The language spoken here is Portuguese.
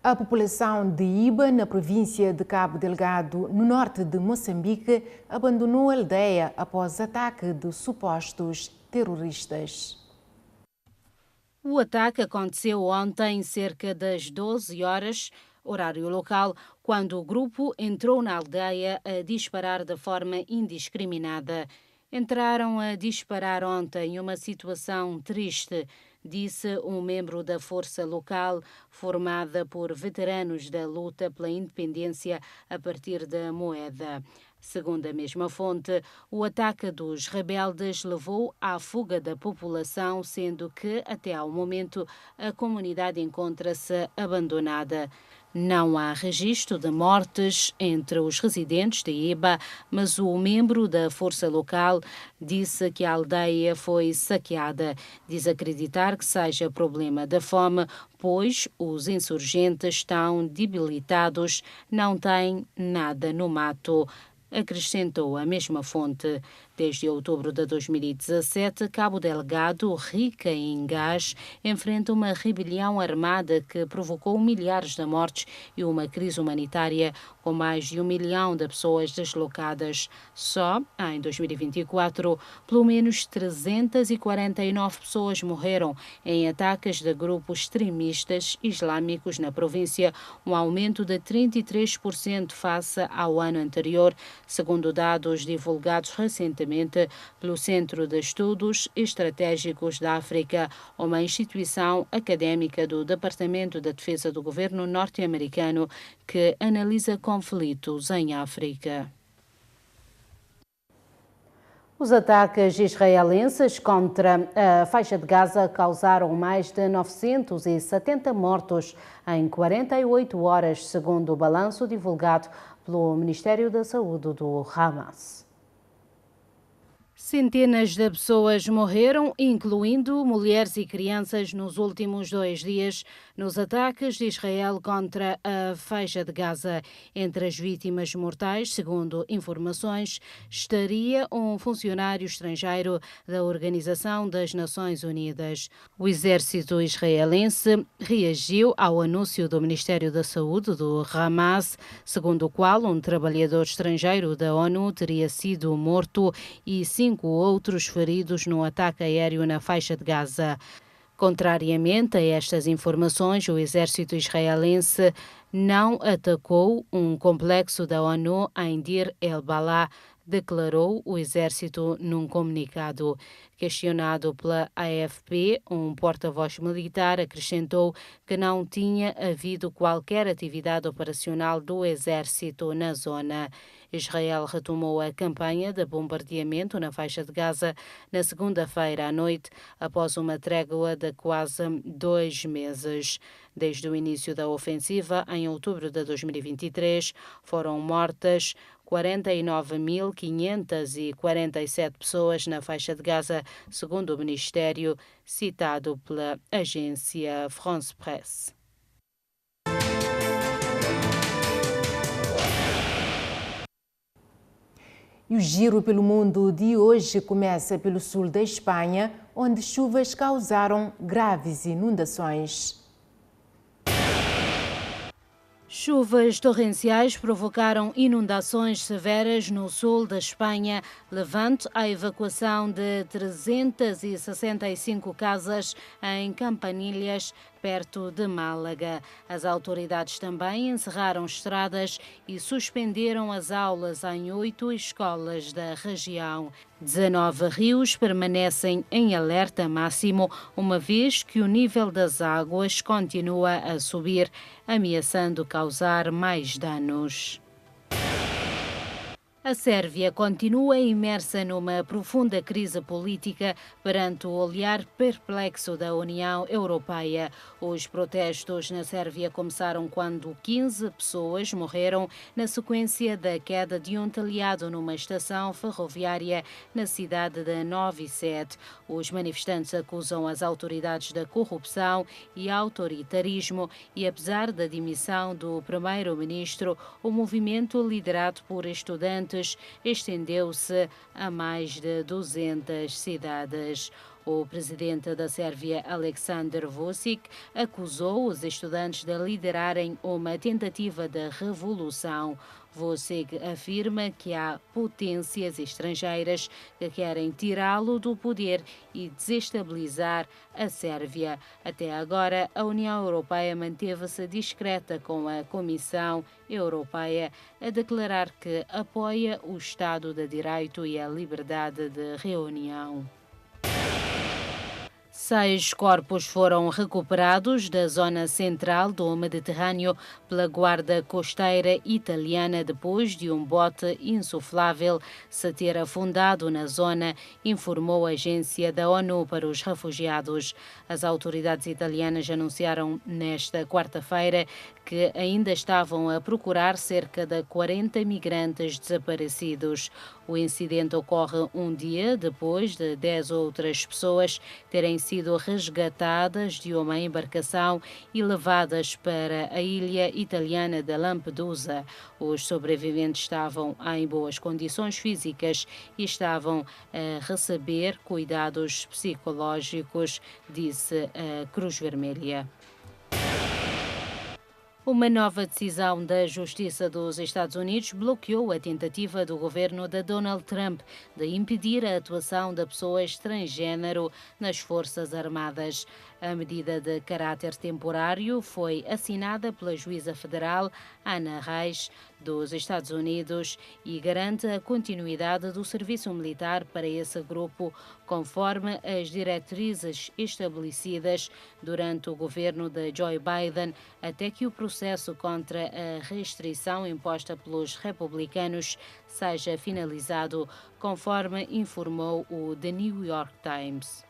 A população de Iba, na província de Cabo Delgado, no norte de Moçambique, abandonou a aldeia após ataque de supostos terroristas. O ataque aconteceu ontem, cerca das 12 horas, horário local, quando o grupo entrou na aldeia a disparar de forma indiscriminada. Entraram a disparar ontem, uma situação triste, disse um membro da força local, formada por veteranos da luta pela independência a partir da moeda. Segundo a mesma fonte, o ataque dos rebeldes levou à fuga da população, sendo que, até ao momento, a comunidade encontra-se abandonada. Não há registro de mortes entre os residentes de Iba, mas o membro da força local disse que a aldeia foi saqueada. Diz acreditar que seja problema da fome, pois os insurgentes estão debilitados, não têm nada no mato. Acrescentou a mesma fonte. Desde outubro de 2017, Cabo Delgado, rica em gás, enfrenta uma rebelião armada que provocou milhares de mortes e uma crise humanitária com mais de 1 milhão de pessoas deslocadas. Só em 2024, pelo menos 349 pessoas morreram em ataques de grupos extremistas islâmicos na província, um aumento de 33% face ao ano anterior, segundo dados divulgados recentemente pelo Centro de Estudos Estratégicos da África, uma instituição académica do Departamento de Defesa do governo norte-americano que analisa conflitos em África. Os ataques israelenses contra a faixa de Gaza causaram mais de 970 mortos em 48 horas, segundo o balanço divulgado pelo Ministério da Saúde do Hamas. Centenas de pessoas morreram, incluindo mulheres e crianças, nos últimos 2 dias, nos ataques de Israel contra a faixa de Gaza. Entre as vítimas mortais, segundo informações, estaria um funcionário estrangeiro da Organização das Nações Unidas. O exército israelense reagiu ao anúncio do Ministério da Saúde do Hamas, segundo o qual um trabalhador estrangeiro da ONU teria sido morto e 5 outros feridos no ataque aéreo na faixa de Gaza. Contrariamente a estas informações, o exército israelense não atacou um complexo da ONU em Deir el-Balah, declarou o exército num comunicado. Questionado pela AFP, um porta-voz militar acrescentou que não tinha havido qualquer atividade operacional do exército na zona. Israel retomou a campanha de bombardeamento na faixa de Gaza na segunda-feira à noite, após uma trégua de quase 2 meses. Desde o início da ofensiva, em outubro de 2023, foram mortas 49.547 pessoas na faixa de Gaza, segundo o Ministério, citado pela agência France Presse. E o giro pelo mundo de hoje começa pelo sul da Espanha, onde chuvas causaram graves inundações. Chuvas torrenciais provocaram inundações severas no sul da Espanha, levando à evacuação de 365 casas em Campanilhas, perto de Málaga. As autoridades também encerraram estradas e suspenderam as aulas em 8 escolas da região. 19 rios permanecem em alerta máximo, uma vez que o nível das águas continua a subir, ameaçando causar mais danos. A Sérvia continua imersa numa profunda crise política perante o olhar perplexo da União Europeia. Os protestos na Sérvia começaram quando 15 pessoas morreram na sequência da queda de um telhado numa estação ferroviária na cidade de Novi Sad. Os manifestantes acusam as autoridades da corrupção e autoritarismo e, apesar da demissão do primeiro-ministro, o movimento liderado por estudantes estendeu-se a mais de 200 cidades. O presidente da Sérvia, Aleksandar Vučić, acusou os estudantes de liderarem uma tentativa de revolução. Vučić afirma que há potências estrangeiras que querem tirá-lo do poder e desestabilizar a Sérvia. Até agora, a União Europeia manteve-se discreta, com a Comissão Europeia a declarar que apoia o Estado de Direito e a liberdade de reunião. 6 corpos foram recuperados da zona central do Mediterrâneo pela guarda costeira italiana depois de um bote insuflável se ter afundado na zona, informou a Agência da ONU para os Refugiados. As autoridades italianas anunciaram nesta quarta-feira que ainda estavam a procurar cerca de 40 migrantes desaparecidos. O incidente ocorre um dia depois de 10 outras pessoas terem sido resgatadas de uma embarcação e levadas para a ilha italiana de Lampedusa. Os sobreviventes estavam em boas condições físicas e estavam a receber cuidados psicológicos, disse a Cruz Vermelha. Uma nova decisão da Justiça dos Estados Unidos bloqueou a tentativa do governo de Donald Trump de impedir a atuação de pessoas transgênero nas Forças Armadas. A medida de caráter temporário foi assinada pela juíza federal Anna Reis, dos Estados Unidos, e garante a continuidade do serviço militar para esse grupo, conforme as diretrizes estabelecidas durante o governo de Joe Biden, até que o processo contra a restrição imposta pelos republicanos seja finalizado, conforme informou o The New York Times.